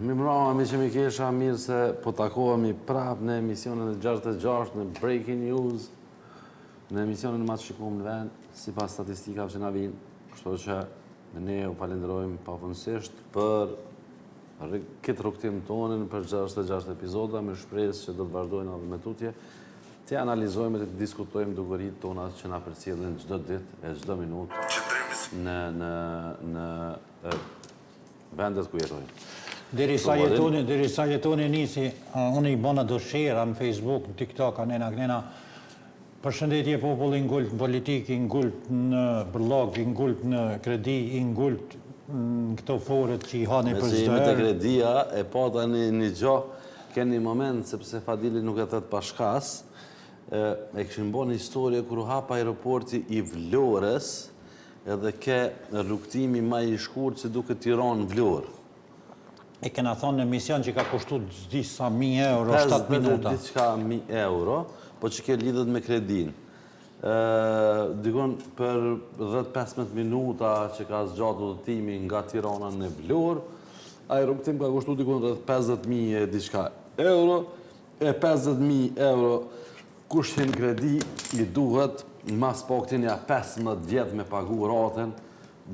Mimrama, mi që mi kesha mirë se po takohemi prap në emisionin e 66 në Breaking News, në emisionin ma të shikum në vend, si pas statistikave që na vinë, kështu që ne u falenderojmë pafundësisht për këtë rukëtim tonin për 66 epizoda, me shpresë që do të vazhdojnë edhe me tutje, të analizojmë dhe të diskutojmë dukuritë tona që na përcjellin çdo ditë e çdo minutë në vendet ku jetojmë. Derisa jetoni nisi, unë i bona dëshira në Facebook, në TikTok, anena. Përshëndetje populli, ngullt në politikë, ngullt në blog, ngullt në kredi, ngullt në këto foret që i hani për çdo herë. Me të kredia, e pa tani një gjohë, keni moment, sepse Fadili nuk e thët pashkas, e këshim bo një historie kër u hapa aeroporti i Vlorës, edhe ke rrugtimi ma i shkurt që duke Tiranë Vlorë. E kena thonë në emision që ka kushtu disa 1.000 euro, 7 minuta. Diçka 1.000 euro, po që ke lidhet me kredin. Dikon për 10-15 minuta që ka zgjatë udhëtimi nga Tirana në Vlorë, ai rrugtim ka kushtu dikon 50.000 diçka euro, e 50.000 euro kushin kredi i duhet, mas po këtinja 15 vjetë me pagu ratën,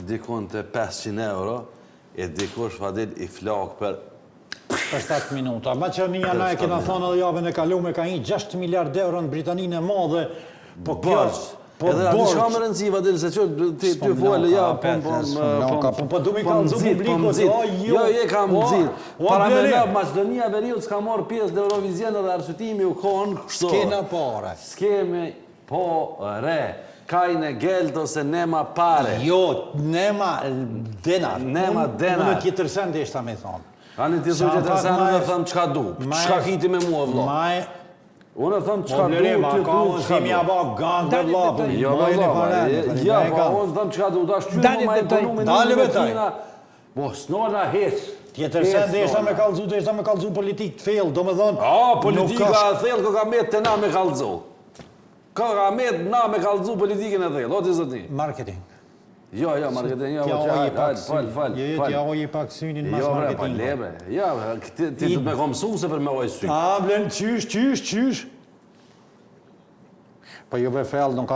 dikon të 500 euro, e dikush Fadil i flak për 7 minuta. Ma që një na e kena thonë edhe javën e kalume ka 6 miliard euro në Britaninë e madhe, po kjo... Edhe ati shka më rëndësi, Fadil, se që ty folë, ja, po du mi ka nëzu publikot, jo, je ka më dzit. Para me në Macedonia Veriut s'ka marrë pjesë dhe Eurovizien dhe arsutimi u konë kështu. S'kena pare. S'kemi pare. Kajnë geldo se nema pare. Jo, nema denar. Nema denar. Unë tjetërsen dhe ishta me thonë. Ani ti thë tjetërsen dhe thëmë qka du. Qka kiti me mua, vlo. Unë thëmë qka du, ty thë qka du. Si mi aba gandë dhe vlo. Jo, ja, pa unë thëmë qka du. Da shqyrë ma e punu me një vetina. Bo, s'nona heq. Tjetërsen dhe ishta me kalzu politikë të fejlë, do me thonë... A, politika e thellë ko ka metë të na me kalzu. Ka met na me kallëzu politikën e thellë, o t'i zëtni? Marketing. Jo, marketing, fal. Tja oji pak synin mas marketing. Jo, bre, ja, ti të me kom mësuse për me oj sy. A, blen, qysh. Po ju be fel, nuk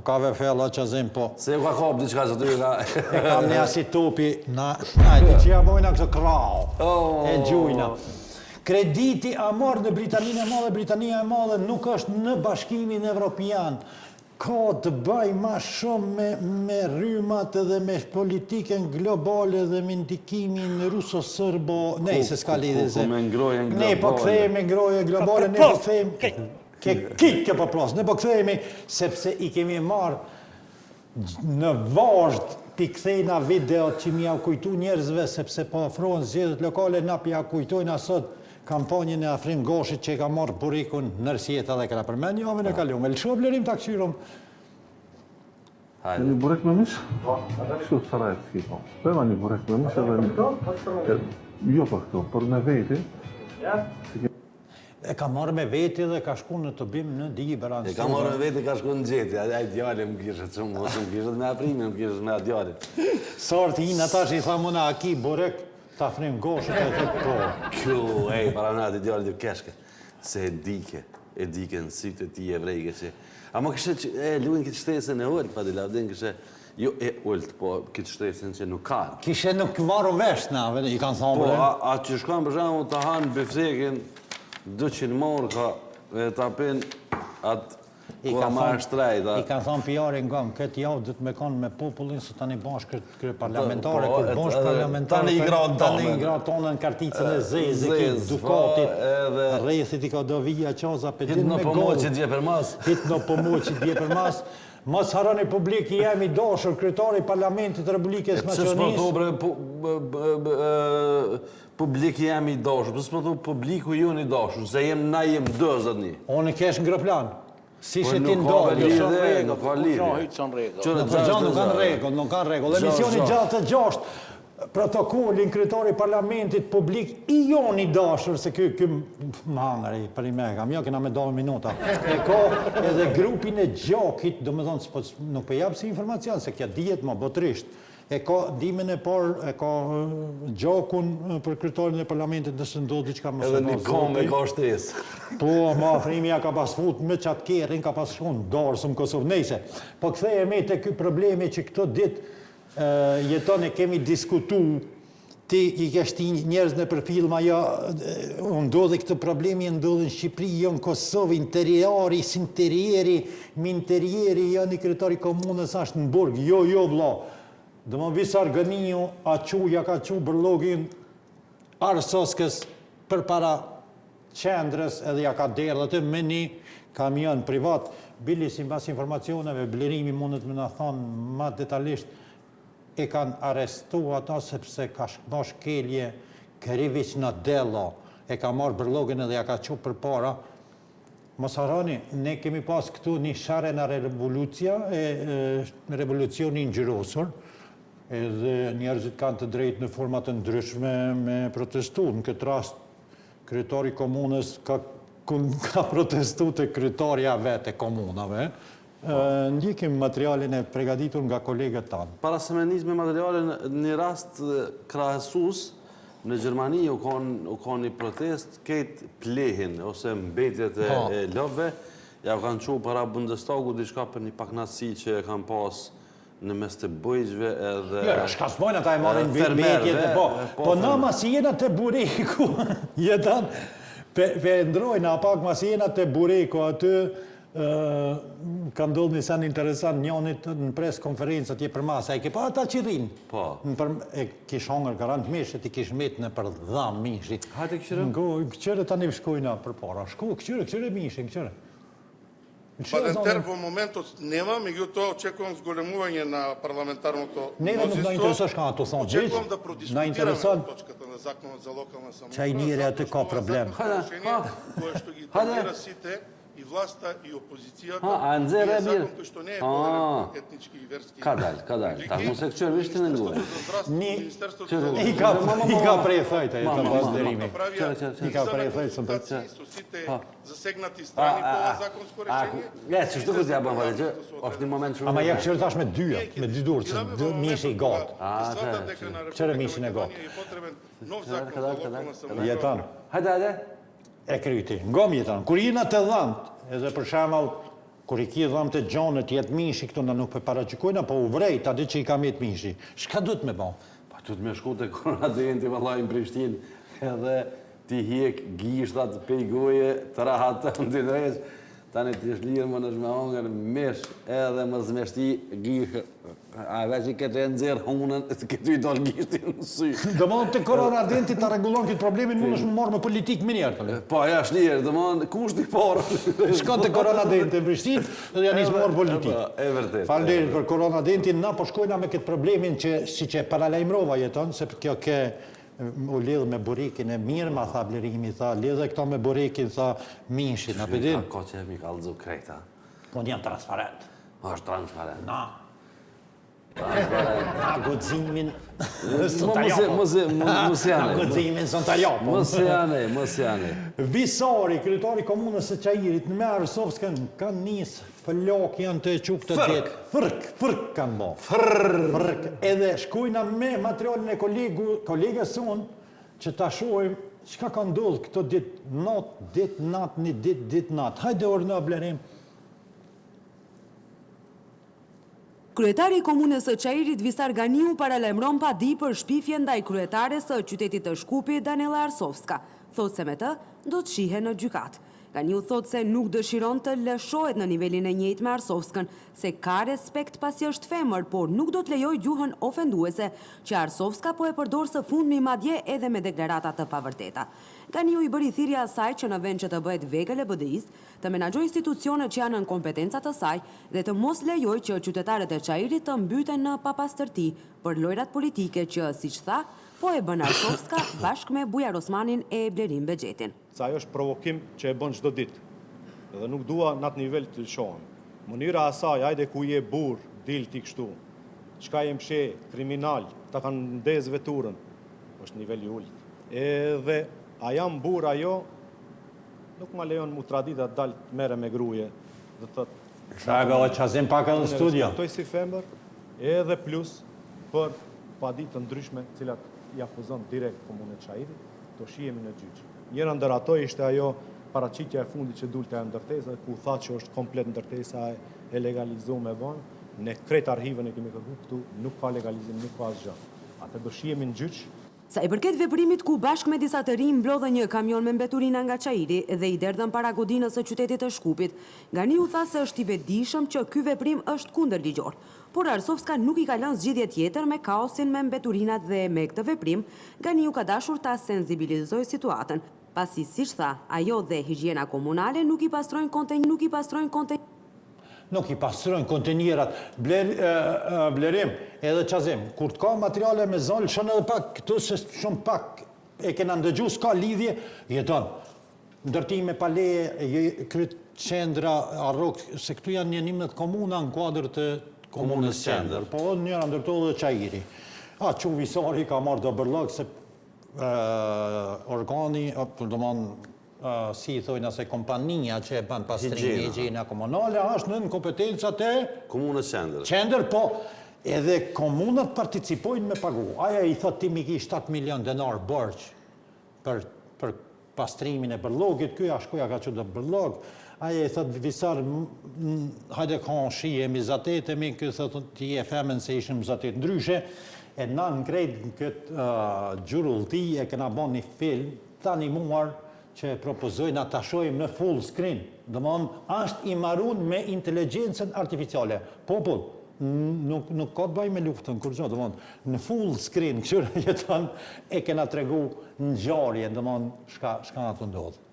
ka ve fel, o që zim, po. Se ju ka kap diqka që ty ka... E kam një asi topi, najti që ja bojna këtë krau, e gjujna. Krediti a morë në Britaninë e madhe, Britania e madhe nuk është në bashkimin evropian. Ka të bëj ma shumë me rrymat dhe me politikën globale dhe me ndikimin ruso-sërbo... Nej, se s'ka lidhe se... Me ngrojen globale. Ne po këthejme ngroje globale, ne po këthejme... Kike po plos, ne po këthejme sepse i kemi marë në vazhd pi këthejna videot që mi ja kujtu njerëzve sepse po ofrohen zgjedhjet lokale, na pi ja kujtojnë asot kampanjën e Afrim Goshit që ka marrë burikun nërsjeta dhe këra përmen javën e kalume. Lësho blerim të akëshirom. Një burek me mish? Kështu të sarajt s'ki po. Përma një burek me mish edhe një... Jo për këto, për me veti. E ka marrë me veti dhe ka shku në të bim në Dibra. E ka marrë me veti, ka shku në gjeti. A djale më kishët shumë, mos më kishët me Afrimin, më kishët me djale. Sorti i në tash i tha muna aki burek, ta Afrim Goshit e thët po. Kjo, para në atë djale të keshke. Se e dike në sytë e ti evrejke që... A më kështë që, luin këtë shtesën e ullë, pa Dilavdin kështë, jo e ullët, po këtë shtesën që nuk ka. Kishe nuk marru vesh na, i kanë thonë bre? Po, a që shkojnë për shumë të hanë biftekin, 200 morë ka, e të apin atë kua marë shtrejta. I kanë thonë pjari nga më këtë javë dhëtë me kanë me popullin, së tani bashkë kërë parlamentare, kur bashkë parlamentare, tani i gra tonën në karticën e zezikit, dukatit, rrethit i ka do vija qaza, Hitë në pëmo që dje për mas. Hitë në pëmo që dje për mas. Mos harani publik, jemi dashur, kryetari Parlamentit të Republikës Maqedonisë. Publik jemi dashur, pësë më thu publiku ju një dashur, se na jem dëzët një. Unë kesh në grëplan. Si që ti ndojë, nuk ka lidhje. Nuk kanë regull. Emisioni 66, protokollin kryetari Parlamentit publik i joni dashur, se kë më hangëri për i me kam, jo kena me 2 minuta. E ka edhe grupin e gjakit, do me thonë, nuk për japë si informacion, se kja dijet më botrisht. e ka ndihmën e parë, e ka gjakun për kryetarin e parlamentit nëse ndodh diçka më Edhe shumë. një kom e ka shtesë. Po, ma afrimi ja ka pas fut me qatë kerrin, ka pas shkon dorë në Kosovë. Nejse, po kthehemi te ky problemi që këto ditë jeton e kemi diskutu, ti i ke shti njerëz në për filma, ja, ndodhe këtë problemi, ndodhe në Shqipëri, jo në Kosovë, interiori, si interieri, ja një kryetari komunës ashtë në burg, jo vlla. Dhe më Visar Gëniu, ja ka qu bërlogin Arsoskës për para qendrës edhe ja ka derë atë me një kamion privat. Bili, si mbas informacioneve, Blerimi mundet me na thonë ma detalisht, e kanë arestu ata sepse ka shkëma shkelje Krivic në Dello, e ka marrë bërlogin edhe ja ka qu për para. Mos harroni, ne kemi pas këtu një share në revolucionin ngjyrosur, edhe njerëzit kanë të drejtë në format të ndryshme me protestu. Në këtë rast, kryetari komunës ka protestu të kryetaria vetë e komunave. Ndjekim materialin e pregaditur nga kolegët tanë. Para se me njës me materialin, një rast krahësus, në Gjermani u ka një protest, këtë plehin, ose mbetjet e lobëve, ja u kanë qu para Bundestagu, diçka për një paknatësi që e kanë pas në mes të bujqve edhe... Jo, shka s'bojnë ata e marrin mbetjet e po. Po na mas jena të bureku, jetan, pe ndrojnë apak mas jena të bureku aty, ka ndodhë një sen interesant njënit në pres konferencët je për masa, e ke pa ata që rinë. Po. E kish hongër 40 mishët, i kish met në për dham mishi. Hajde këqyre? Këqyre tani shkojna për para. Këqyre mishi, këqyre. Парламентар во моментот нема, меѓутоа очекувам зголемување на парламентарното мнозинство. Не интересуваш како тоа сон. Очекувам да продискутираме точката на законот за локална самоуправа. Чај ние аtë ka проблем. Кое што ги третира сите и власта и опозицијата. A nxerë e mirë. Закон кој што не е поделен етнички и верски. Ka dal. Ta mos e këqyre vishtin e nguaj. I ka prej thajta, e të pas dërimi. I ka prej thajta, së për që. Со сите засегнати страни по ова законско решение. Që shtu këtë ja bën vare që, është një moment shumë... Ama ja këqyre tash me dyja, me dy durë, që mishi i gatë. Qëre mishin e gatë. Jetan. Hajde. E kryti, ngom jetan. Kur jena të dhamt, edhe për shembull, kur I ki dhamt e gjonët, jetë mishi këtu na nuk për paraqykojna, po u vrejt, atë që I kam jetë mishi. Shka duhet me ba? Pa duhet me shku të Koronadenti vëllai në Prishtinë, edhe ti hjek gishtat pejgoje të rahat të ndinrejsh, tani ti shlirë më nësh me hongër mesh edhe më zmeshti gishë. A veç I këtë e nëzirë hunën, këtë I dalë gishtin në sy. Dëmonë të Koronadenti të regullon këtë problemin, mund është më marrë me politikë më njerë. Po, ja shlirë, dëmonë, kusht I parë. Shkon të Koronadenti në Prishtinë, dhe janë isë marrë politikë. E vërtet. Falderit për Koronadentin, na po shkojna me këtë problemin që si që paralajmërova jeton, se kjo ke u lidhë me burikin e mirë, ma tha Blerimi, tha, lidhë këto me burikin, tha, mishin, a përdin? Ko që mi ka lëzu krejta. Po një transparent. është transparent. Na godzimin Mos janë. Visari, kryetari komunës së Çajirit në Arsovskën kanë nisë flok janë të çup të ditë. Fërk kanë bë. Fërk. Edhe shkojna me materialin e kolegës son që ta shohim çka ka ndodhur këto ditë nat. Hajde orë në Blerim. Kryetari I komunës së Çajirit Visar Ganiu paralajmëron pa di për shpifje ndaj kryetares së qytetit të Shkupit Danela Arsovska. Thot se me të do të shihe në gjykat. Ganiu thot se nuk dëshiron të lëshohet në nivelin e njëjtë me Arsovskën, se ka respekt pasi është femër, por nuk do të lejoj gjuhën ofenduese që Arsovska po e përdor së fundmi madje edhe me deklarata të pavërteta. Ganiu I bëri thirrje asaj që në vend që të bëhet vegël e BDI-s, të menaxhojë institucionet që janë në kompetencat të saj dhe të mos lejojë që qytetarët e Çajirit të mbyten në papastërti për lojrat politike që, siç tha, po e bën Arsovska bashkë me Bujar Osmanin e Blerim Bexhetin. Sa ajo është provokim që e bën çdo ditë. Dhe nuk dua në atë nivel të lëshohem. Mënyra asaj, hajde ku je burr, dil ti kështu. Çka je mshe, kriminal, ta kanë ndez veturën. Është nivel I ulët. Edhe a jam burr ajo, nuk ma lejon mu tradita dal mere me gruje. Dhe thot, Shaka o qazim pak edhe në studio. Respektoj si femër, edhe plus për paditë të ndryshme, cilat i akuzon direkt komunët Çairi, do shihemi në gjyq. Njëra ndër ato ishte ajo paraqitja e fundit që dulte e ndërtesa, ku tha që është komplet ndërtesa e legalizuar me banë, ne krejt arhivën e kemi kërkuar këtu, nuk ka legalizim, nuk ka asgjë. Atë do shihemi në gjyq. Sa i përket veprimit ku bashkë me disa të rinj mblodhe një kamion me mbeturina nga Çairi dhe i derdhën para godinës së qytetit të Shkupit, Ganiu tha se është i vetëdijshëm që ky veprim është kundërligjor. Por Arsovska nuk i ka lënë zgjidhje tjetër me kaosin me mbeturinat dhe me këtë veprim, Ganiu ka dashur ta sensibilizojë situatën, pasi siç tha, ajo dhe higjiena komunale nuk i pastrojnë Nuk i pastrojnë kontenjerat. Blerim, edhe qazim, kur të ka materiale me zonë, shënë edhe pak, këtu se shumë pak e kena ndëgju, s'ka lidhje, jeton. Ndërtime paleje, kryt qendra, arrok, se këtu janë një 11 komuna në kuadrë të komunës qendër. Po, njëra ndërto dhe Çairi. Quvisari ka marrë do bërlëk, se organi, si i thojnë ase kompania që e ban pastrimi higjiena komunale, është në kompetencat e Komunës qendër, po edhe komunat participojnë me pagu. Aja i thot timi ki 7 milion denar bërq për pastrimin e bërlogit, kjo shkoja ka që dhe bërlog, aja i thot visar, hajde ka shije mizatetemi, kjo thot ti e femen se ishëm mizatet ndryshe, e na në krejt në këtë gjurullti e këna bon një film, tani muar, që propozojnë ata shojmë në full screen. Domthon, është i marrun me inteligjencën artificiale. Popull, nuk ka të bëjë me luftën, kur gjë, domthon, në full screen, kështu jeton e kena tregu në ngjarje, domthon, çka ato ndodh.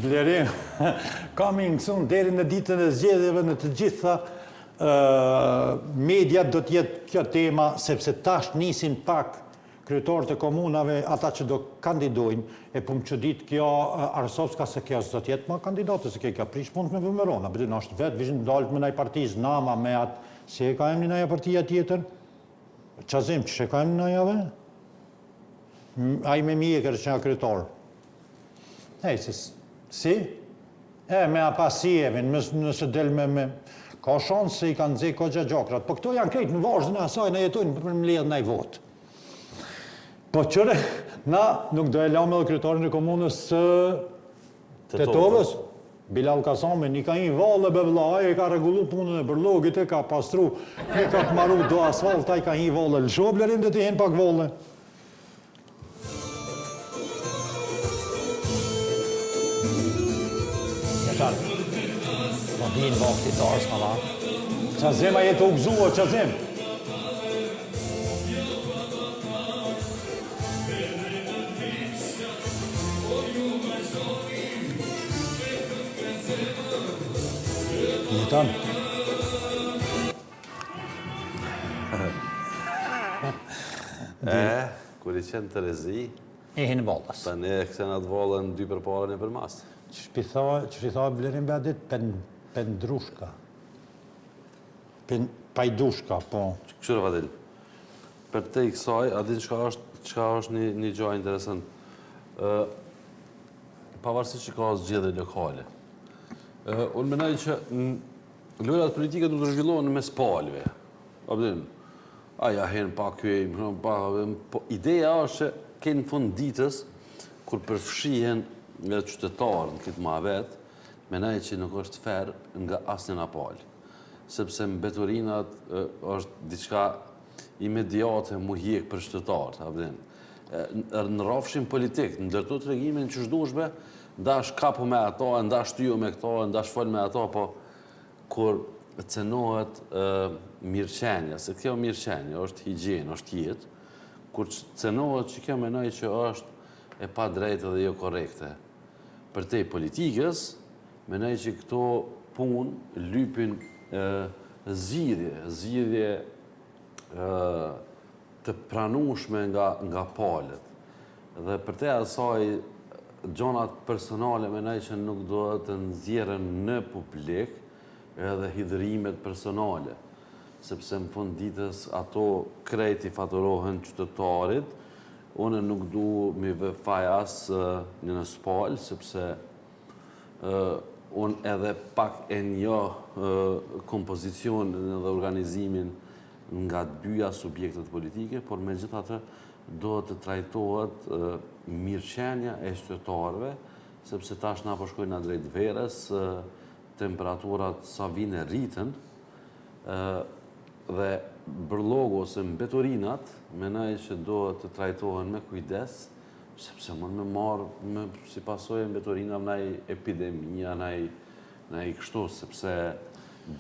Blerim, kam i mësuar deri në ditën e zgjedhjeve në të gjitha mediat do t'jetë kjo tema, sepse tash nisin pak kryetarët e komunave, ata që do kandidojnë, e po më çudit kjo Arsovska se kjo s'do t'jetë më kandidate, se kjo ka prish punë me vëmërona, bëtë në është vetë, vishën dalët me naj partiz, nama me atë, se e ka emni naja partia tjetër, qazim që ka emni najave? Aj me mjekër që nga kryetarë. Si? Me apasijevin, nëse del me... Ka shansë se i kanë dzej ko gjakrat, po këto janë krejt në vazhdën e asaj, në jetojnë për më ledhë nëj votë. Po qëre, na nuk do e lamë edhe kryetarin e komunës Tetovës. Bilal Kasami, një ka një valë be vla, e ka regullu punën e bërlogit, e ka pastru, e ka të maru do asfalt, a i ka një valë lësho, blerim dhe të jenë pak valë. Po din vakti të arsë në la. Qazim a jetë u gëzua, qazim. Jeton. Kur i qenë të rezi, E hinë valës. të ne kësena të valën 2 për parën e për mas. Që i tha Blerim Bedit, pendrushka. Pajdushka, po. Këshurë Vadil, për te i kësaj, a din qka është një gjë interesant. Pavarësisht që ka zgjedhje lokale. Unë menaj që lojrat politike du të zhvillohen mes palëve. Aja hen pa kyejmë, po ideja është që kënë fund ditës, kur përfshihen nga qytetarë në këtë muhabet, menaj që nuk është fair nga asnjë nga palë. Sepse mbeturinat është diçka imediate mu hjek për qytetarët. Në rafshin politik, në ndërtu të regimin që shdushbe, ndash kapu me ato, ndash tyju me këto, ndash fol me ato, po kur cenohet mirëqenja, se kjo mirëqenja është higienë, është jetë, kur cenohet që kjo menoj që është e pa drejtë dhe jo korekte. Për te politikës, menoj që këto punë lypin zgjidhje të pranueshme nga palët. Dhe për te asaj, gjonat personale menoj që nuk do të nxjerren në publik edhe hidhërimet personale, sepse në fund ditës ato krejt i faturohen qytetarit. Unë nuk du mi vefaj asë në spalë, sepse unë edhe pak e një kompozicionin dhe organizimin nga dyja subjektet politike, por me gjitha të do të trajtohet mirëqenja e qytetarëve, sepse tash na po shkojnë na drejt verës, temperaturat sa vine rritën, dhe bërlogu ose mbetorinat, menaj që do të trajtohen me kujdes, sepse mund me marë si pasojë mbetorina naj epidemia, naj kështu, sepse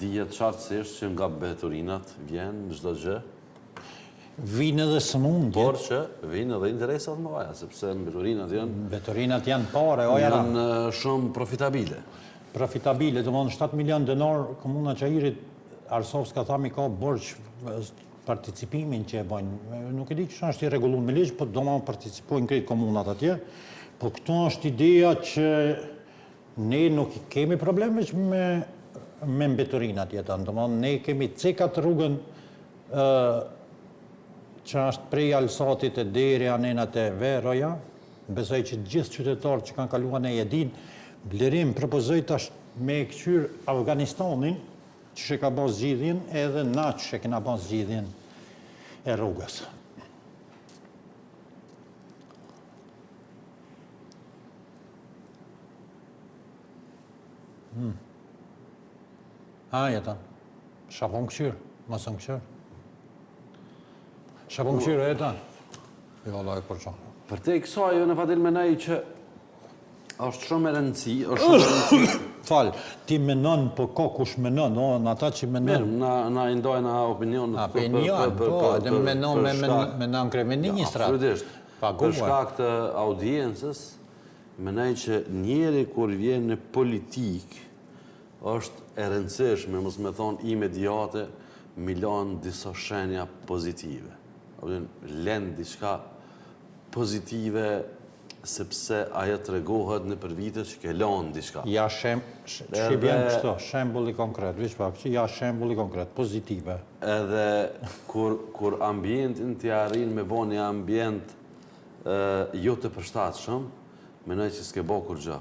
dihet qartësisht që nga mbetorinat vjen çdo gjë. Vinë edhe sëmundje. Por që vinë edhe interesat mëdha, sepse mbetorinat janë pare, janë shumë profitabile. Profitabile, do më 7 milion denar Komuna Qajirit, Arsovska thami ka borç participimin që e bojnë. Nuk e di që është i rregulluar me ligj, po do më participojnë krejt komunat atje. Po këtu është ideja që ne nuk kemi probleme me mbetorinat jetën. Do më ne kemi cekat rrugën që është prej Alsatit e deri anenat e Veroja. Besoj që gjithë qytetarët që kanë kaluar ne e dinë. Blerim propozoi tash me kqyr Afganistanin, që ka bërë zgjidhjen, edhe na që kena bërë zgjidhjen e rrugës. Jeta, shapon këshyr, mësën këshyr. Shapon këshyr, jeta. Jo, Allah e përqa. Për te i kësaj, jo në fatil menaj që është shumë e rëndësi, Falë, ti menon, po ka kush menon, në ata që menon. Mirë, na indojnë opinionet. Opinion, po, edhe menon kryeministrat. Absolutisht. Për shkak të audiencës, menaj që njeri kur vjen në politikë, është e rëndësishme, mos me thonë imediate, milon disa shenja pozitive. Len diçka pozitive, sepse ajo të regohet në për vite që ke lanë diçka. Ja që vjen kështu, shembulli konkret, vish pak, që ja shembulli konkret, pozitive. Edhe kur ambientin të arrin me bo një ambient jo të përshtatshëm, menoj që s'ke bo kur gjë.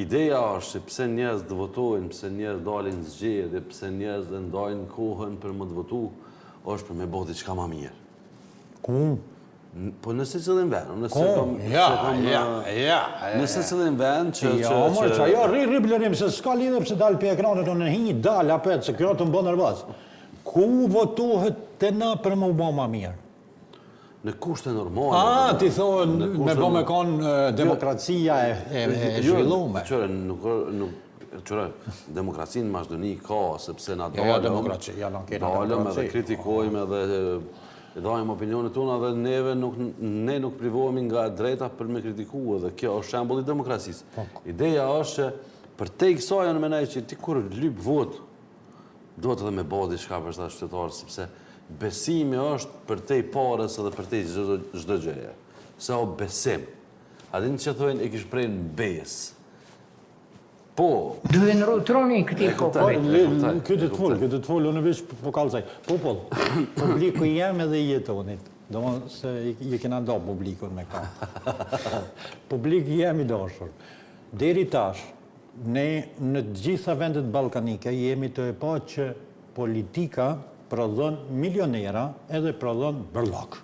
Ideja është që pse njerëz të votojnë, pse njerëz dalin zgjedhje, pse njerëz dhe ndajnë kohën për më të votu, është për me bo diçka ma mirë. Ku? Po nëse cëllin vend, nëse cëllin vend që... Ja, mërë që ajo rri blerim, se s'ka lidhe pëse dalë për ekranit, në hinjë dalë apet, se kjo të më bënë nërvaz. Ku votohet të na për më bo ma mirë? Në kushte normale. Ti thonë me bo me konë demokracia e zhvillume. Qërë, demokracinë mashdoni ka, sepse na dalëm edhe kritikojmë edhe dajmë opinionet tona dhe ne nuk privohemi nga drejta për me kritikuar dhe kjo është shembull i demokracisë. Ideja është që për te i kësaj në menaj që ti kur lyp vot, do të dhe me bodi diçka për shta qytetarë, sepse besimi është për te i parës edhe për te i çdo gjëje. Se o besim. Adin që thojnë e kish prejnë besë. Po. Duhe në rotroni këti popoj. Këtë të folë, unë veç po kalëzaj. Popull, publiku jam edhe i jetonit. Do më se i kena do publikun me ka. Publiku jam i dashur. Deri tash, ne në gjitha vendet balkanike jemi të e pa që politika prodhon milionera edhe prodhon bërlok.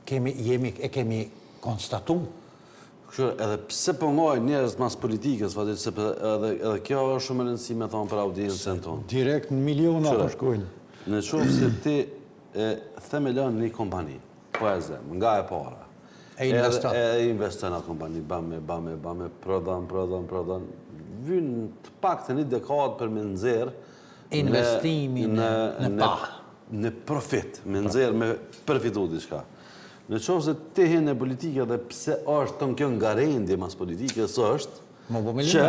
Kemi konstatu. Edhe pse pëngoj njerëz mas politikës, edhe kjo është shumë rëndësi me thonë për audiencën tonë. Direkt në miliona përshkojnë. Në qofë se ti themelon një kompani, po e zemë, nga e para. E investon atë kompani, bame, prodhon, vynë të pak të një dekadë për me nëzirë investimin në pahë. Në profit, me nëzirë me përfitu diçka. Në qofë se ti hinë e politike dhe pse është të në kjo nga rendje mas politikës është që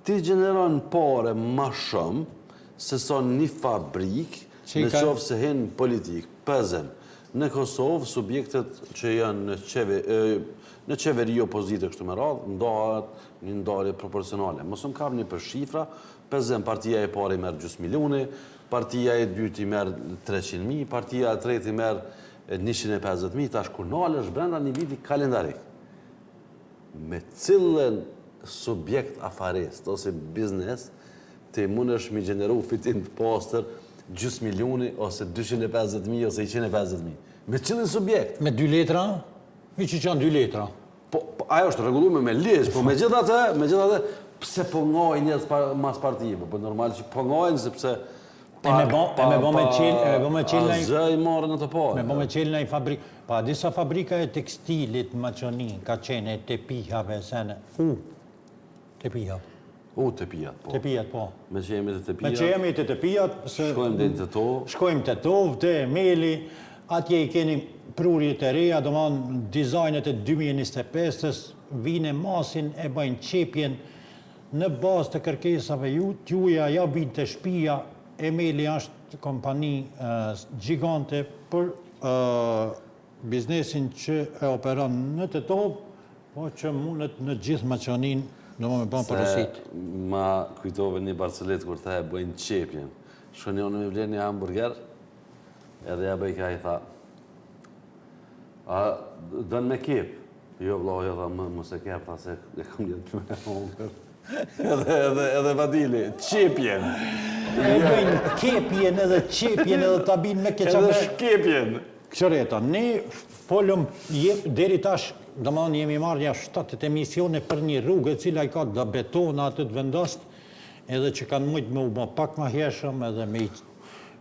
ti gjeneron pare ma shumë se sa një fabrikë në qofë se hinë politikë. Pëzem, në Kosovë, subjektet që janë në qeveri opozitë kështu me radhë, ndahet një ndarje proporcionale. Mosëm kam një për shifra, pëzem, partia e pari merë gjus milioni, partia e dyti merë 300.000, partia e treti merë 150.000, tash kur nalësh brenda një viti kalendarik. Me cilën subjekt afarist ose biznes, ti mund është mi gjeneru fitin të postër gjus milioni, ose 250.000, ose 150.000. Me cilën subjekt? Me 2 letra? Mi që qanë 2 letra? Ajo është regullume me ligjë, po me gjithatë, pse po ngojnë njës mas partijë, po normal që po ngojnë, sepse me bo me qelë zë i marrë në të parë. Me bo me qelë në i fabrikë. Pa, disa fabrika e tekstilit Maqoni ka qene të pihave, sene. Të pihave. Të pijat, po. Të pijat, po. Me që jemi të pijat. Me që jemi të pijat. Shkojmë dhe në të tovë. Shkojmë të tovë, të meli. Atje i keni prurjet e reja, do manë dizajnet e 2025-ës, vine masin e bëjnë qepjen në bazë të kërkesave juja, ja vinë të shpia. Emeli është kompani gjigante për biznesin që e operon në të tovë, po që mundet në gjithë Maqonin, do më bënë përësit. Ma kujtove një Barcelet kur ta e bëjnë qepjen. Shkënjonë me vlerë një hamburger, edhe ja bëj ka i tha, dënë me kep. Jo, vlo, jo, tha, mos e kep, tha se e kom jetë me hamburger. Edhe vadili, qepjen. E bëjnë kepjen edhe qepjen edhe ta binë me keqabe. Edhe shkepjen. Këshoreta, ne folëm deri tash, do më në jemi marrë ja 7 emisione për një rrugë e cila i ka da betona atë të vendost, edhe që kanë mujtë me u bë pak ma hershëm edhe me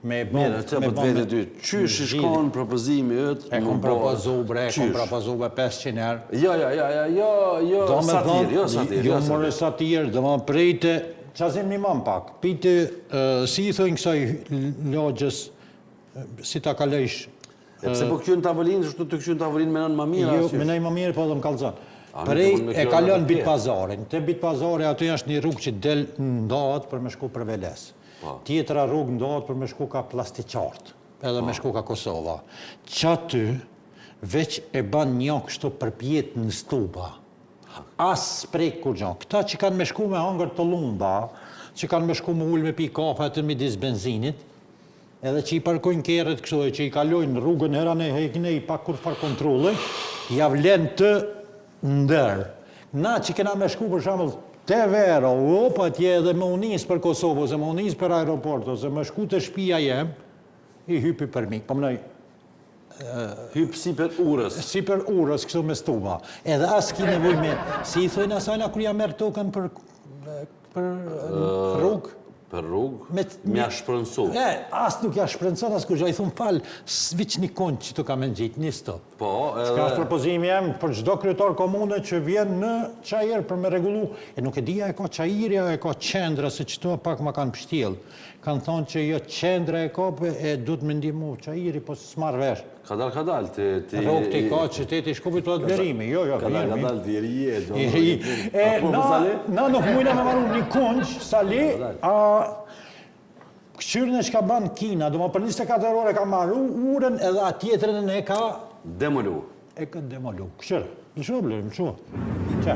Mirë, që për të vete ty, qysh i shkonë propozimi ëtë? E kom propozu, bre, e kom propozu be 500 herë. Jo, satirë. Jo, more satirë, do më prejte, qazim një man pak, pite, si i thojnë kësaj logjës, si ta kalejsh. E pse po këqyën tavolinë, shtu të këqyën tavolinë menën ma mirë? Jo, menaj ma mirë, po dhe më kalzon. Prej e kalon bitë pazarin. Te bitë pazarin, aty është një rrugë që del ndahet për me shku për Veles. Tjetra rrugë ndohet për me shku ka Plastiqartë, edhe me shku ka Kosova. Që aty, veç e ban një kështu përpjet në stuba. As sprek kur gjo. Këta që kanë me shku me hangër të lumba, që kanë me shku me ullë me pi kafe aty midis benzinit, edhe që i parkojnë kerët kështu e që i kalojnë rrugën heran e hekne i pa kur far kontrole, javlen të ndërë. Na që kena me shku për shambull te Vero, opa tje edhe me unis për Kosovë, ose me unis për aeroport, ose me shku të shpia jem, i hypi për mi. Po mënoj... Hypi si për urës. Si për urës, kështu me stuba. Edhe as ki nevoj me... Si i thojnë asajna kër ja merë token për rrugë? Për rrugë? Mja shprënsu. As nuk ja shprënson, as kur gjo, i thunë falë, viç një konç që të kam e në gjitë, një stop. Po, edhe... Shka është propozimi jem për gjdo kryetar komune që vjen në qajirë për me regullu. E nuk e dija e ka qajirja, e ka qendra, se qëto pak ma kanë pështjelë. Kanë thonë që jo qendra e kape e du të me ndimu qajiri, po s'marrë vesh. Kadal, Rrugë të i ka qyteti Shkupit të berimi, jo. Kadal, ti rije, Na nuk mujna me marru një kunç, sali, këshyrën e që ka banë Kina, do më për 24 ore ka marru urën edhe atjetërën e ka... Demolu. E ka demolu. Këshyrë, në shumë blërë, në shumë. Qa?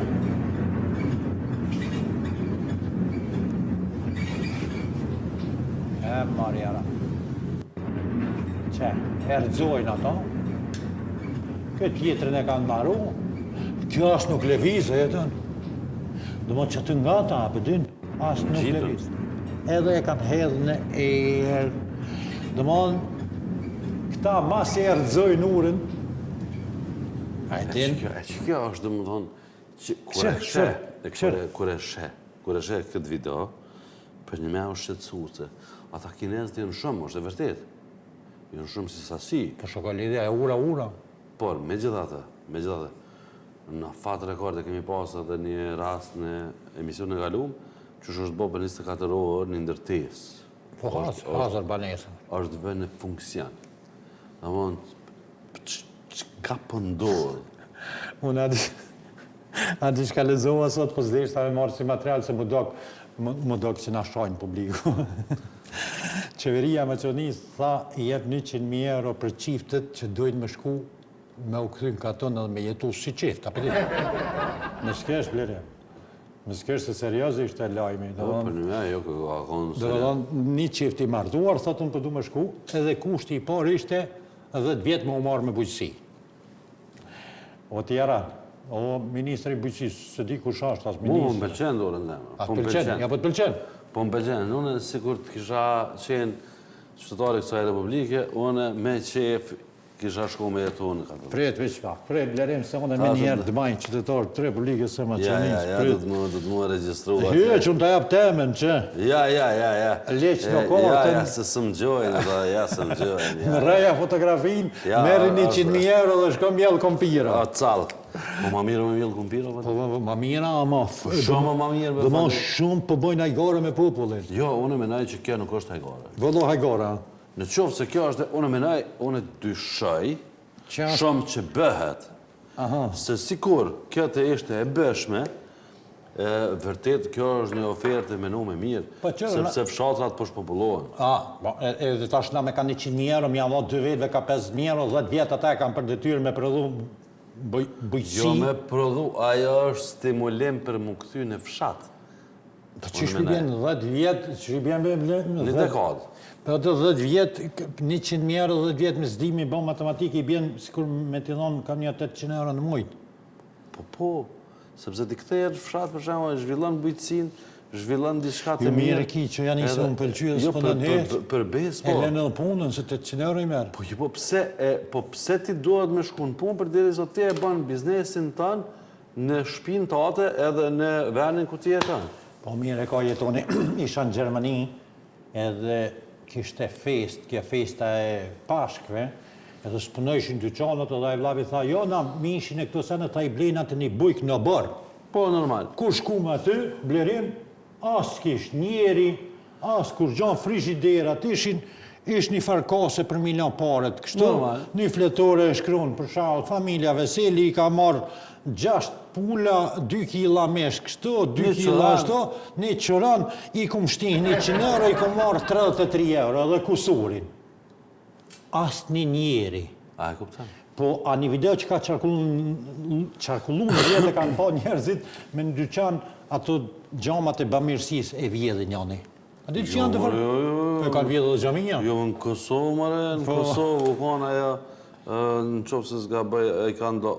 Marjara. Qa? Erdzojnë ato. Këtë tjetërën e kanë marru. Kjo asë nuk levizë, jetën. Do më që të nga ta, pëdyn, asë nuk levizë. Edhe e kanë hedhë në erë. Do më këta mas e erdzojnë urën. E që kjo është, do më thonë, kur e she këtë video, për një me u shqetësuse, ata kinezët janë shumë, është e vërtet. Janë shumë si sasi. Po shokolidja e ura. Por, me gjithate, Në fat rekord e kemi pasur edhe një rast në emisionin e kaluar, që është bërë për 24 orë në ndërtesë. Po hazër banesën. Është vënë në funksion. Domthon çka po ndodh? Unë atë shka lezova sot, po s'deshta me marrë si material se më dok që na shojnë publiku. Qeveria Maqedonisë tha jep 100.000 euro për çiftet që dojnë me shku me u këthyn katon edhe me jetu si qift, apo ti? Më s'kesh, Bleri. Më s'kesh se seriozisht e lajmi. Për një jo ka konë Do të thonë, një qift i martuar, thotën për du me shku, edhe kushti i parë ishte 10 vjetë më u marrë me bujqësi. O tjera, o ministri bujqësisë, se di kush është as ministri. Më pëlqen dorën dhe. A të pëlqen? Ja, po të pëlqen? Po më pëlqen. Unë sikur të kisha qenë qytetari kësaj republike, unë me qef kisha shku me jetu në katër. Pret, veç pak. Pret, Blerim, se unë me njerë dëmajnë qytetarë të Republikës së Maqedonisë. Ja, do të mua registruat. Hyë që unë të jap temen, që? Ja. Leq në kortën. Ja, se së më gjojnë, ja, së më gjojnë. Në reja fotografin, merri 100.000 euro dhe shko mjellë kompira. A, calë. Po ma mirë me mjellë kompira? Po, ma mira, ama... Shumë ma mirë. Dhe ma shumë po bojnë hajgore me popullin. Jo, unë menaj që kjo nuk është hajgore. Vëllo hajgore, Në qofë se kjo është, unë menaj, unë dyshoj, shumë që bëhet, se sikur kjo të ishte e bëshme, vërtet kjo është një ofertë e menuar me mirë, sepse fshatrat po shpopullohen. Edhe tash na me ka 100.000 euro, mi avot 2 vetëve ka 50.000 euro, 10 vjetë ata e kam për detyrë me prodhu bujqësi. Jo me prodhu, ajo është stimulim për më këthy në fshat. Po që shqybjen 10 vjetë, që shqybjen një dekadë. Po të 10 vjetë, 100.000 euro 10 vjetë me zdimi i bo matematikë i bjen, sikur me t'i thonë kam një 800 euro në mujtë. Po, sepse t'i këthejër fshat për shemë, zhvillon bujqësin, zhvillon diçka të mirë. Jo mirë ki që janë isë unë pëlqyë, s'po në nëheq. Për bes, po. E lenë në punën, se 800 euro i merë. Po pse ti duhet me shku në punë për diri sot ti e banë biznesin tënë në shpinë të atë edhe në venin ku ti jeton? Po mirë e ka jetoni, isha në Gjermani, edhe kishte fest, kja festa e pashkve, edhe s'punojshin dyqanët edhe e vlavi tha, jo, na mishin e këto senet ta i blejnë atë një bujk në bërë. Po, normal. Kur shku me aty, Blerim, as kish njeri, as kur gjanë frigiderat, ish një farkase për milion paret, kështu, një fletore e shkron, për shall, familja Veseli i ka marrë 6 pula, 2 kila mesh kështu, 2 kila ashtu, një qëran, i kum shtinë 100 euro, i kum marrë 33 euro, edhe kusurin. Asë një njeri. A, e kuptan. Po, a një video që ka qarkullu në vjetë e kanë pa njerëzit me në dyqan ato gjamat e bamirësis e vjedhe njani. A di që janë të fërë? E kanë vjedhe dhe gjaminja? Jo, në Kosovë, mare, në Kosovë, u konë aja, në qofë se s'ga bëj, e kanë do,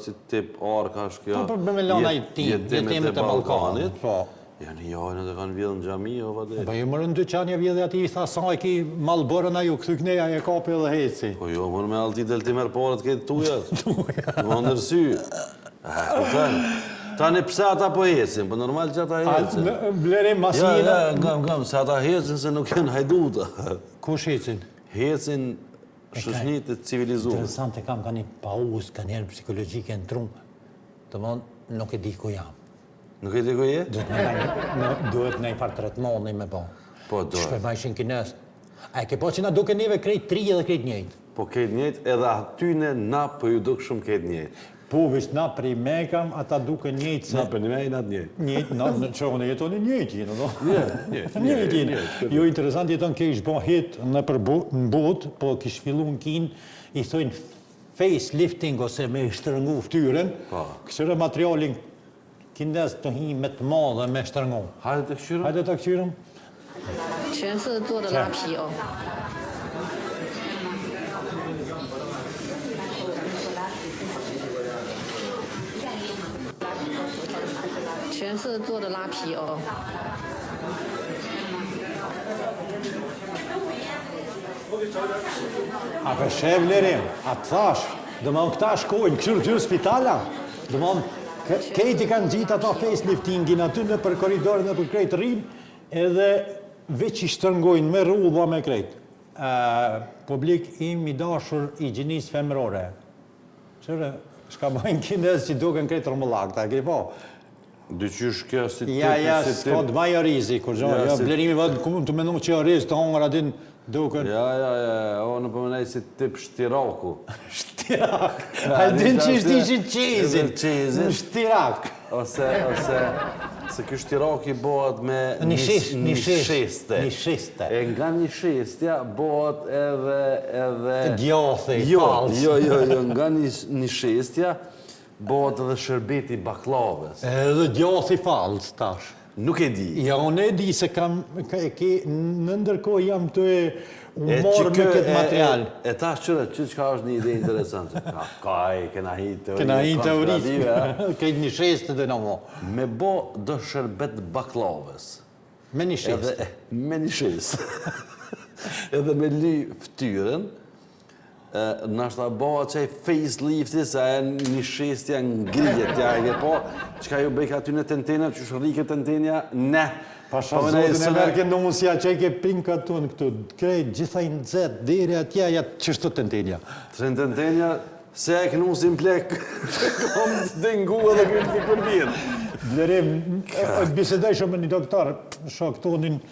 si tip arka është kjo, Po, për me lana i tim, jetimet e Balkanit. Janë jajnë dhe kanë vjedhe në gjami, o vade. Po, ju mërë në dyqanja vjedhe ati i tha, sa e ki malbërën a ju, këthy këneja e kapi edhe heci. Po jo, mërë me alti del ti merë porët këtë tujat. Më ndërsy. Kuptan. Tani pse ata po hecin, po normal që ata hecin. Blerim masina... Ja, gam, se ata hecin se nuk janë hajduta. Kush hecin? Hecin shoqëni të civilizuar. Interesant e kam ka një pauz, ka njerë psikologjike në trumë. Të mon, nuk e di ku jam. Nuk e di ku je? Duhet në i farë tretmoni me po. Po, duhet. Shpe bajshin kinest. A e ke po që na duke neve krejt 3 edhe krejt njëjtë. Po krejt njëjtë, edhe atyne na po ju duke shumë krejt njëjtë. Po, vish na prej mekam, ata duke njëjtë se... Na për një me i natë njëjtë. Njëjtë, në që unë jetoni njëjtë jinë, no? Njëjtë jinë. Jo, interesant jeton ke ish bo hit në botë, po kish fillu në kinë, i thojnë facelifting ose me shtërngu ftyrën, kësire materialin kindes të hi me të madhe me shtërngu. Hajde të këshyrëm? Hajde të këshyrëm. 全是做的拉皮哦。全是做的拉皮哦。A për shef Blerim, a të thash, dhe më këta shkojnë, këshyrë spitala, dhe më kejti kanë gjitë ato faceliftingin aty në për koridorin dhe për krejtë rrinë, edhe veç i shtërngojnë me rrudha me krejtë. Publik im i dashur i gjinisë femrore. Qërë, Shka bajnë kinez që duken krejtë rëmëllak, ta e ke po? Dyqysh kjo si tip... Ja, s'ka të baj orizi, kur gjo, ja, blerimi vëtë ku mund të menu që oriz të hongër adin duken... Ja, o në përmenej si tip shtiraku. Shtirak, a din që ishti qezin, në shtirak. Ose, se kjo shtiraki bëhet me Një sheste. E nga një shestja bëhet edhe... Gjothi, falës. Jo, nga një shestja bëhet edhe shërbeti baklaves. Edhe gjothi falës, tash. Nuk e di. Ja, unë e di se kam, në ndërkohë jam të umorë me këtë material. E tash qëre, që është një ide interesante. Kaj, kena hi teori. Këna hi teorisë, këtë një shestë dhe në mo. Me bo dë shërbet baklaves. Me një shestë. Me një shestë. Edhe me ly ftyren, nështë ta bëha qaj facelifti, se e një shestja ngrijet, ja e ke po, qka ju bëjka aty në tentena, që shërike tentenja, ne. Pasha zotin e merke në unsja që e ke pinka të në këtu, krejt, gjitha i nëzet, dhere atja, ja qështë të tentenja. Të tentenja, se e kënu si mplek, kom të dengu edhe këtë të kërbjen. Blerim, bisedaj shumë me një doktor, shoktonin,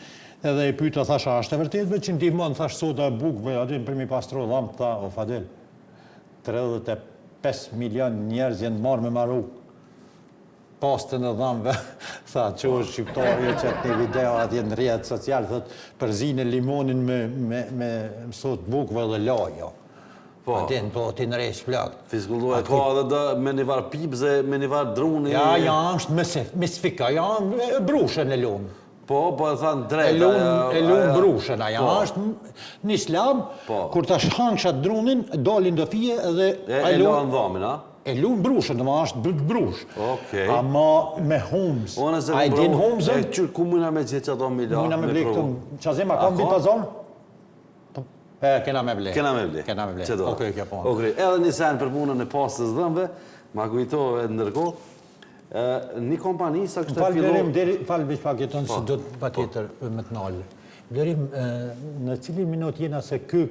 edhe i pyta, thasha, ashtë e vërtet, me që ndihmon, thash, soda e bukve, adin për mi pastro dhamë, tha, o Fadel, 35 milion njerëz jenë marrë me maru pastën e dhamëve, tha, që është shqiptarë, që atë një video atje në rjetë social, thët, përzine limonin me sot bukve dhe lajo. Adin, po, ti në rejsh plakt. Fiskullu e ka edhe me një varë pipze, me një varë druni. Ja, është me sfika, ja, brushën e lumë. Po e thanë drejta. E lumë brushën, aja është në islam, kur ta shhangshat drunin, dalin do fije edhe... E lumë dhamin, a? E lumë brushën, dhe ma është brush. Okej. Ama me humës. A i din humëzën? E qërë ku mujna me gjithë që ato mila? Mujna me ble këtu. Qazim, a kam bitë pazon? Kena me ble. Kena me ble. Okej, kja po. Edhe një sen për punën e pastës dhëmve, ma kujtove ndërkohë, një kompani sa kështë e fillu... Falë veç pak jeton se do të pa tjetër me të nalë. Blerim, në cilin minut jena se kë...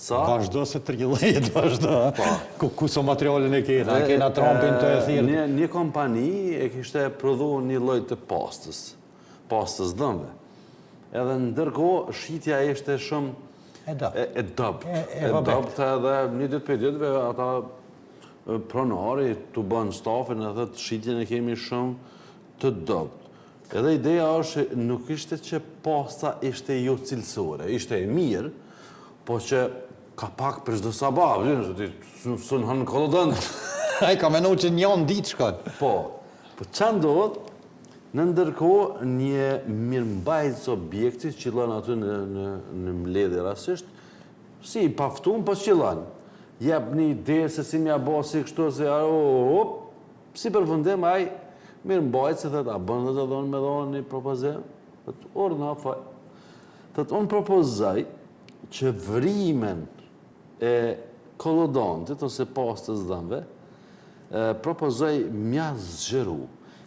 Sa? Vazhdo se 30 vazhdo. Ku so materialin e kena? Kena Trumpin të e thirë. Një kompani e kështë e prodhu një lojt të pastës dhëmve. Edhe ndërkohë, shqitja ishte shumë... E dëbët. E dëbët edhe një ditë për ditëve ata... pronari të bënë stafin edhe të shqitjen e kemi shumë të dëbët. Edhe ideja është nuk ishte që pasta ishte jo cilësore, ishte e mirë, po që ka pak për çdo sabah, së në hanë kolodënd. A i ka menu që njën ditë shkot. Po që ndodhë, në ndërkohë një mirëmbajtës objekti qëllën aty në mbledhje rasisht, si i paftum, po qëllën. Jep një ide se si mja bo si kështu, se si përfundim, aj mirë mbajtë, se thët, a bënë dhe të dhonë me dhonë një propozim? Orë në faj. Thët, unë propozaj që vrimen e kolodontit, ose pastës dhëmve, propozaj mja zgjeru,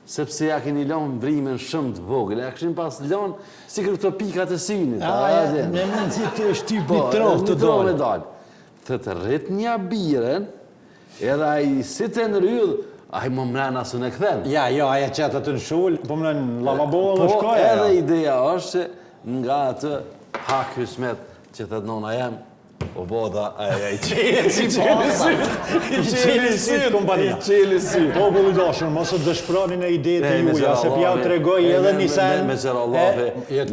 sepse ja keni lonë vrimen shumë të vogël, ja këshin pas lonë si kërë të pikat e synit. Me mund si të shtyp një trof të dalë. Thëtë rrit një biren, edhe a i si të në rrydhë, a i më mrena së në këthen. Ja, aja qëtë të në shullë, po mrena në lavabo dhe shkoja. Po edhe ideja është që nga atë hak hysmet që thëtë nona jem, o boda aja i qeli sytë. I qeli sytë. Po bëllu dashën, mos të dëshproni në ide të juja, se pja të regoj edhe një sen. Me qëra Allahi,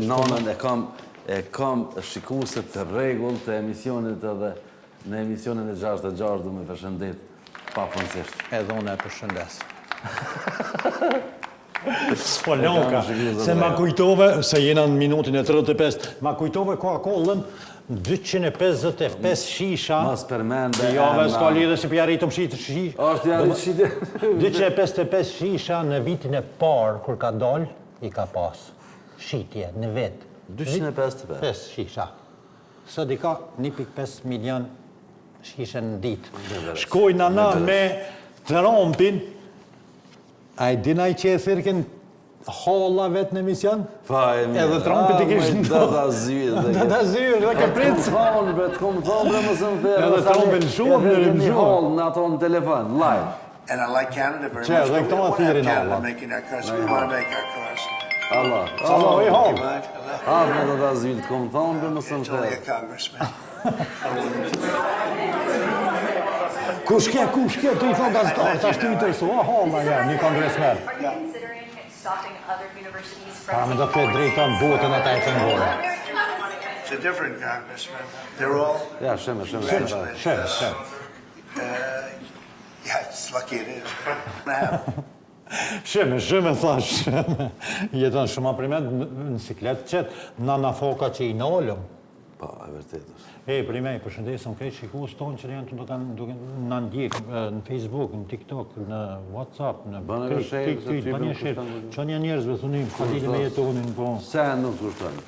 nonën e kam shikuset të regull të emisionit edhe në emisionin e 66 dhe me përshëndet pa fënsisht. Edhe unë e përshëndes. Po lonka, se ma kujtove, se jena në minutin e 35, ma kujtove Coca-Colën 255 shisha. Mas përmende. Jo, s'ka lidhe se pja rritëm shisha. Ashtë ja rritë 255 shisha në vitin e parë, kur ka dollë, i ka pas. Shitje, në vetë. 255 shisha. Së di ka 1.5 milion shishe në ditë. Shkojnë ana me Trumpin, a i dinaj që e thirken halla vetë në emision? Edhe Trumpit i kishtë Data zyrë. Data zyrë, dhe ka pritë. Kom thonë, bre, më sëmë thërë. Edhe Trumpin shumë në një hall në ato në telefon, live. And I like Canada very Che, much. dhe But we këto don't want to athirin have Canada Allah. making our cars. We want to make our cars. Allah. Allah, i hall. Me data zyrë, kom thonë, bre, më sëmë It's only a thërë. congressman. Kush ke, të i thonë gazetarë, ta shtu i të rësua, halla ja, një kongresmen. Para me do të drejta në botën ata e të ngore. It's a different congressman. They're all, Ja, shemë. Shem. yeah, it's lucky it is. Shemë, thash. Jeton shumë aprimet në siklet qëtë, në foka që i nolëm. Pa, e vërtetës. Primej, përshëndesëm krejt shikus tonë që janë të duke në ndjekë në Facebook, në TikTok, në WhatsApp, në TikTok, bënje shërë. Që një njerëzve thunim, falili me jetonin, po... Se nuk të kushtojnë.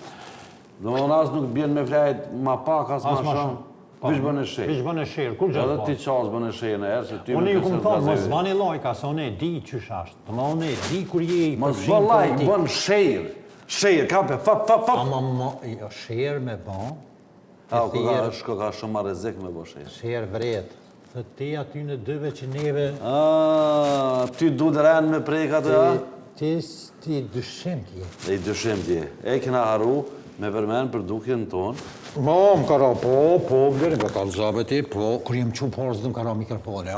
Do në asë nuk bjenë me flajt ma pak, asë ma shumë. Vish bënë shërë. Vish bënë shërë, kur gjatë Edhe ti qasë bënë shërë në erë, se ty unë i këmë thonë, më zvani lajka, se unë e di qysh ashtë. Të më unë e di kur je i më zbë lajk, bënë shërë. Shërë, kape, fap. Ama, shërë me ban, Shko ka shumë marezik me bo shërë. shërë vret. Dhe ti aty në dëve që neve... Ty du të rënë me prejkat e a? Ti dyshim t'je. E i dyshim t'je. E kena haru me përmen për dukjen tonë. Më kara, po, bërë nga kalëzave ti, po, kër jem që porës dhe më kara mikrofone.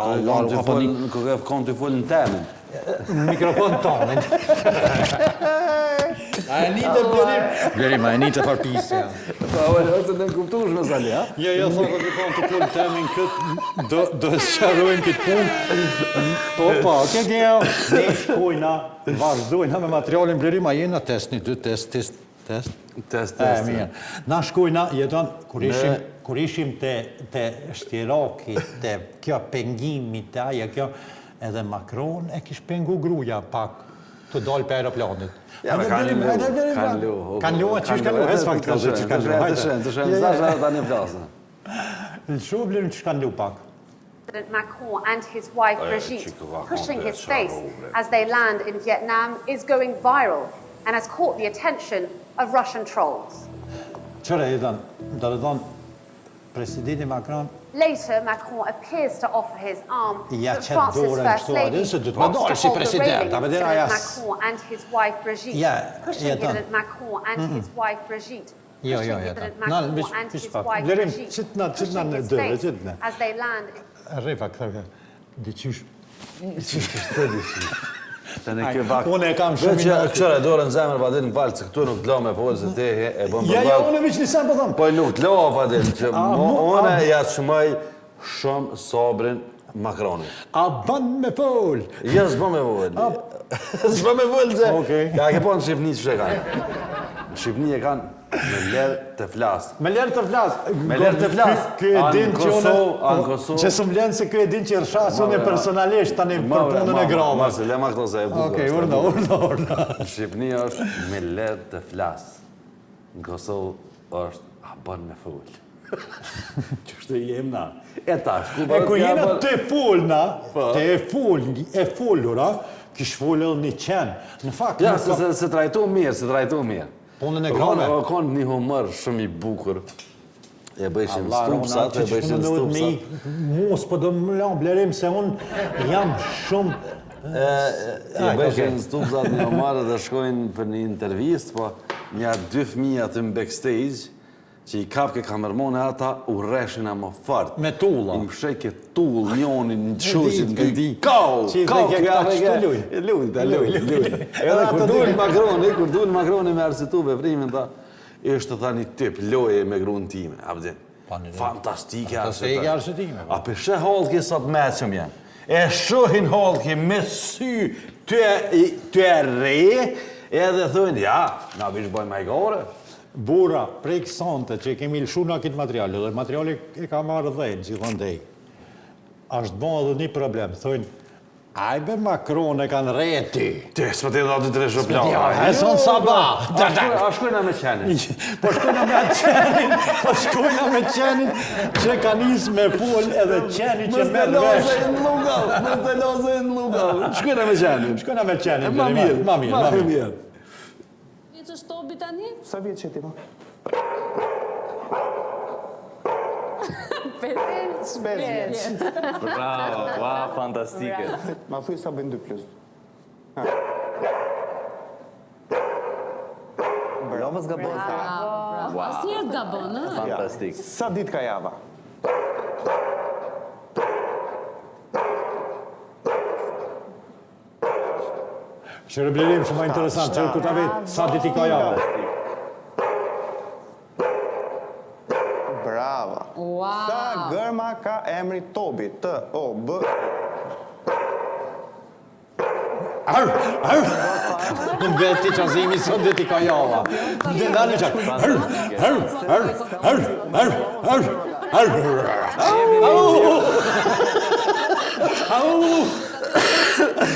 Kon të full në temin. Në mikrofon tonin. A e një të Blerim, a e një të farpisë, ja. Pa, është të në kuptush me sali, ha? Ja, thotë të kon të full temin këtë, do sëqarojnë këtë punë. Po, ke gjeo. Ne shkojna, vazhdojna me materialin Blerim, a jena test, një, dy, test. Mirë. Na shkojna, jeton, kur ishim të shtiraki, të kjo pengimi të aja, kjo, edhe Macron e kish pengu gruja pak të dalë për aeroplanit. Ja, me kanë lu. Kanë lu, qysh kanë lu, hes pak të kallë që kanë lu. Të shenë, zashe ta një plasë. Në shumë blerim që kanë lu pak. President Macron and his wife Brigitte pushing his face as they land in Vietnam is going viral and has caught the attention of Russian trolls. Qëre e dhanë, do të thonë, presidenti Macron... Later, Macron appears to offer his arm, Ja, but qëtë France's dore në First kështu, Lady adin se du të wants më to dalë si hold the president, railing a of vedere President aja... Macron and his wife Brigitte, Ja, pushing jeton. President Macron and his wife Brigitte, Jo, pushing jeton. President Na, Macron and bish his pak. wife Blerim, Brigitte, qitna pushing në his dëve, face qitna. as they land. Rripa, këta, diqysh... Unë e kam shumë minut. Qëre, dore në zemër, pa din, falë, se këtu nuk të lo me folë, se te e bëm Ja, unë e vishë një sen, po thëmë. Po nuk të lo, pa din, që unë ja të shumaj shumë sabrin Macronit. A ban me folë? Ja, s'bë me folë. S'bë me folë, se... Ja, ke po në Shqipni që e kanë. Në Shqipni e kanë me lerë të flasë. Me lerë të flasë. Me lerë të flasë. Anë Kosovë. Që së më lenë se kjo e din që rrshasë unë personalisht tani për punën e grave. Ma se lema këto se e bukur. Okej, urna. Në Shqipni është me lerë të flasë. Në Kosovë është a bën me full. Qështë të jem na? E tash, ku ku jena të fullna, e fullura, kish full edhe një qenë. Në fakt... Ja, se trajtu mirë. Punën e grave. Konë një humër shumë i bukur. E bëjshim stupsat, e bëjshim stupsat. Mos po do më lanë Blerim se unë jam shumë... E bëjshim stupsat një humër dhe shkojnë për një intervist, po nja 2 fëmija të në backstage, që i kapke kamermone ata u reshin a më fart. Me tulla. I më sheke tull, njonin, në qushin, në di. Kau, lujnë. Edhe kur duhen Macroni me arsitu vefrimin, ta, ishte tha një tip, loje me grunë time, abdin. Fantastike arsitime. A për shë halki sot me qëm janë. E shohin halki me sy të e re, edhe thujnë, ja, na vish bëjmë majgore. Bura, prej kësante që kemi lëshu nga këtë materiale, dhe materiale e ka marrë dhejnë, që thëndej. Ashtë bon edhe një problem, thujnë, Ajbe Macron e kanë reti. Ti, s'ma ti dha të tresh plan. E son sabah. A shkojna me qenin. Po shkojna me qenin që ka nis me fol edhe qeni që merr vesh. Mos të lozë në lugav. Shkojna me qenin. Shkojna me qenin. Ma mirë. Vjeç është Tobi tani? Sa vjeç je ti ma? 5 vjeç. Bravo, wow, fantastike. Ma thuj sa bën 2 plus. Bravo, zgabon. Asnjëherë gabon, ëh? Fantastik. Sa ditë ka java? Që rëblirim shumë interesant, që ku ta vetë sa ditë i ka java. Brava. Sa gërma ka emri Tobi? T-O-B. Në vetë ti qazimi sot ditë i ka java. Në dalë që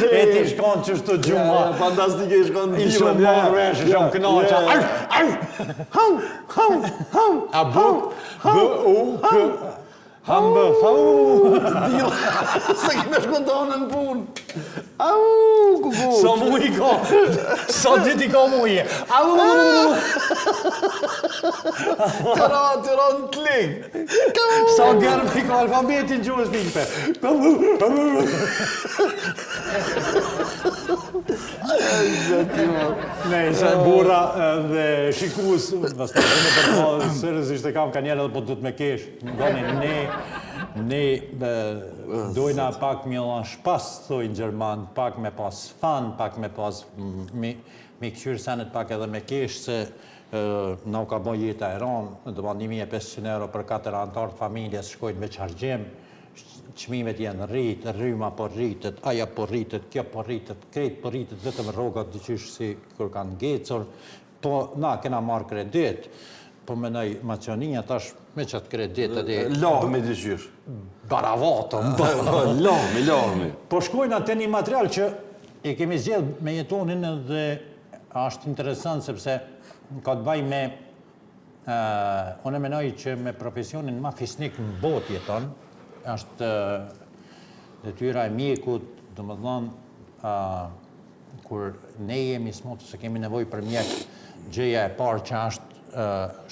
e ti shkon që shtë gjuma. Fantastike i shkon I shumë marrë vesh, i shumë kënaqa. A buk, B-U-K. Hambë, Se kime shkon të onën pun. Kuku. sa mu i ka, sa dit i ka mu i. Të ranë të lingë. Sa gërëm i ka alfabetin gjuhës pikpe. Nej, se burra dhe shikus, pastaj ne për seriozisht e kam ka njerë edhe po du të me kesh. Gani ne dojna pak me lan shpas, thojnë Gjerman, pak me pas fan, pak me pas me këshyrë senet pak edhe me kesh, se na u ka bo jeta e ronë, do ban 1500 euro për 4 antarë familjes shkojnë veç hargjem, çmimet janë rryma po rritet, aja po rritet, kjo po rritet, krejt po rritet, vetëm rrogat dyqysh si kur kanë ngecur, po na kena marrë kredit, po menoj Maqonia tash me qatë kredit edhe... Lahmi dyqysh. Baravatëm. Lahmi. Po shkojnë atë një material që e kemi zgjedh me jetonin edhe është interesant sepse ka të baj me... Unë menoj që me profesionin ma fisnik në botë jeton, është detyra e mjekut, do më thonë, kur ne jemi smotë se kemi nevoj për mjek, gjëja e parë që është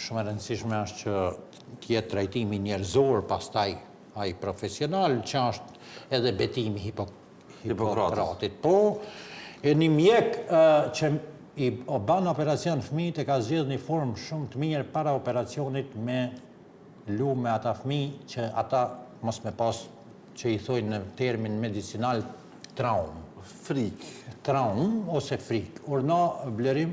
shumë e rëndësishme është që tjetë trajtimi njerëzor, pastaj ai profesional, që është edhe betimi Hipokratit. Po, e një mjek që i ban operacion fëmijët e ka zgjedhur një formë shumë të mirë para operacionit me lume ata fëmijë që ata mos me pas që i thojnë në termin medicinal traum. Frik. Traum ose frik. Urna vlerim.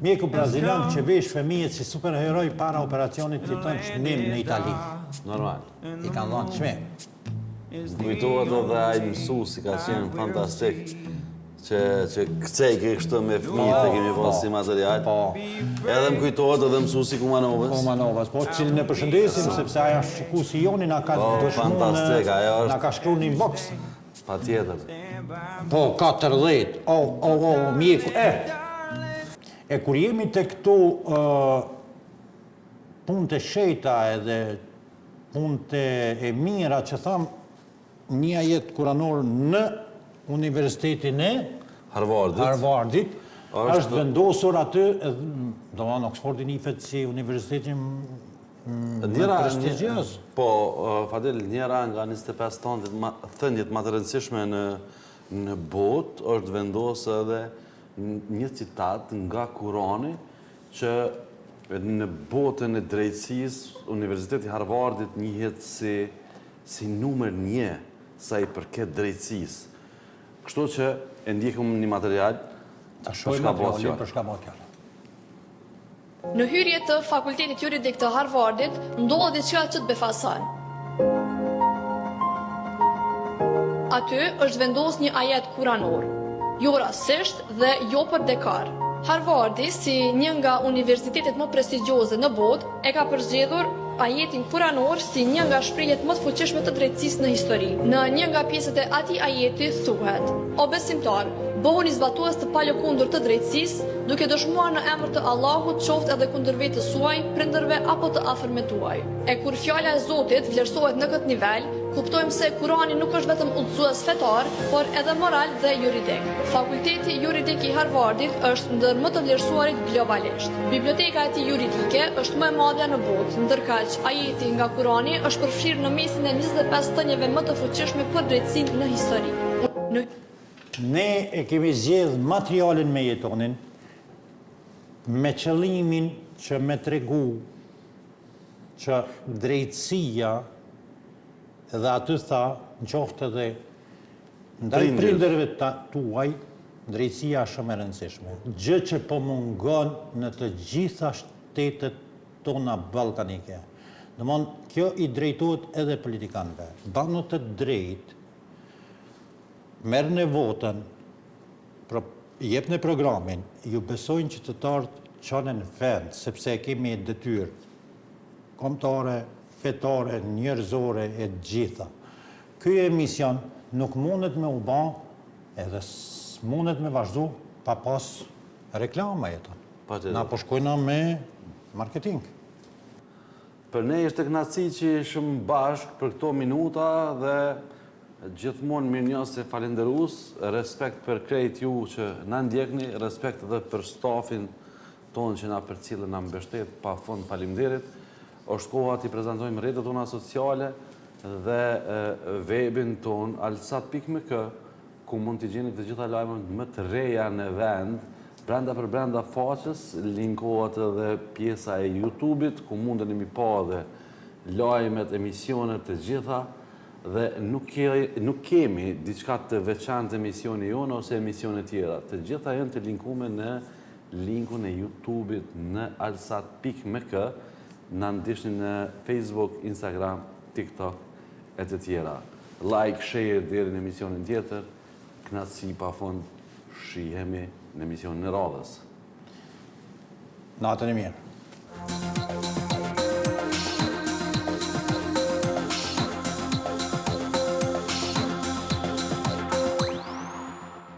Mjeku brazilian që vesh fëmijët si superheroj para operacionit të tonë çmim në Itali. Normal. I kanë dhënë çmim. Kujtohet edhe ai mësuesi ka qenë fantastik. Që këcej kështu me fëmijët e kemi pas si material. Edhe më kujtohet edhe mësuesi Kumanovës. Po cilin e përshëndesim, sepse aja shikusi joni na ka dëshmuar, na ka shkruar në inbox. Patjetër. Po 14. Mjeku. E kur jemi të këtu punët e shejta edhe punët e mira që thamë një jetë kuranor në Universitetin e Harvardit, është vendosur aty, do në Oxfordi nifet si universitetin prestigjioz. Po, Fadel, njëra nga 25 thënjit më të rëndësishme në botë është vendosë edhe një citat nga Kurani që në botën e drejtësisë, Universiteti Harvardit njihet si numër 1 sa i përket drejtësisë. Kështu që e ndjekëm një material për shka bëhet fjallë. Në hyrje të fakultetit juridik të Harvardit, ndodhë diçka që të befason. Aty është vendos një ajet kuranor, jo rastisht dhe jo për dekar. Harvardi, si një nga universitetet më prestigjioze në botë, e ka përzgjedhur ajetin kuranor si një nga shprehjet më të fuqishme të drejtësisë në histori. Në një nga pjesët e atij ajeti thuhet: O besimtar, bëhuni zbatues të palëkundur të drejtësisë, duke dëshmuar në emër të Allahut, qoftë edhe kundër vetes suaj, prindërve apo të afërmit tuaj. E kur fjala e Zotit vlerësohet në këtë nivel, kuptojmë se Kurani nuk është vetëm udhëzues fetar, por edhe moral dhe juridik. Fakulteti juridik I Harvardit është ndër më të vlerësuarit globalisht. Biblioteka e tij juridike është më e madhe në botë, ndërkaq ajeti nga Kurani është përfshirë në mesin e 25 thënieve më të fuqishme për drejtësinë në histori. Ne e kemi zgjedh materialin me jetonin me qëllimin që me tregu që drejtësia dhe aty tha, në qoftë edhe ndaj prindërve tuaj, drejtësia është shumë e rëndësishme. Gjë që po mungon në të gjitha shtetet tona ballkanike. Domthon, kjo I drejtohet edhe politikanëve. Banët të drejtë merr në votën, jep në programin, ju besojnë qytetarët çanë në vend, sepse kemi detyrë kombëtare, fetare, njerëzore e gjitha. Ky emision nuk mundet me u bë edhe s'mundet me vazhdu pa pas reklama jetën. Na po shkojna me marketing. Për ne është kënaqësi që ishim bashkë për këto minuta dhe gjithmonë mirënjohës e falenderues, respekt për krejt ju që na ndjekni, respekt edhe për stafin tonë që na përcjellën, na mbështet, pa fund faleminderit. Është koha t'i prezantojmë rrjetet tona sociale dhe webin ton alsat.mk, ku mund t'i gjeni të gjitha lajmet më të reja në vend, brenda për brenda faqes, linkohet edhe pjesa e YouTube-it, ku mundeni mi pa dhe lajmet, emisionet të gjitha, dhe nuk kemi diçka të veçantë emisioni jonë ose emisione tjera. Të gjitha janë të linkume në linkun e YouTube-it në alsat.mk, në ndihni në Facebook, Instagram, TikTok e të tjera. Like, share deri në emisionin tjetër, kënaqësi pafund, shihemi në emisionin e radhës. Natën e mirë.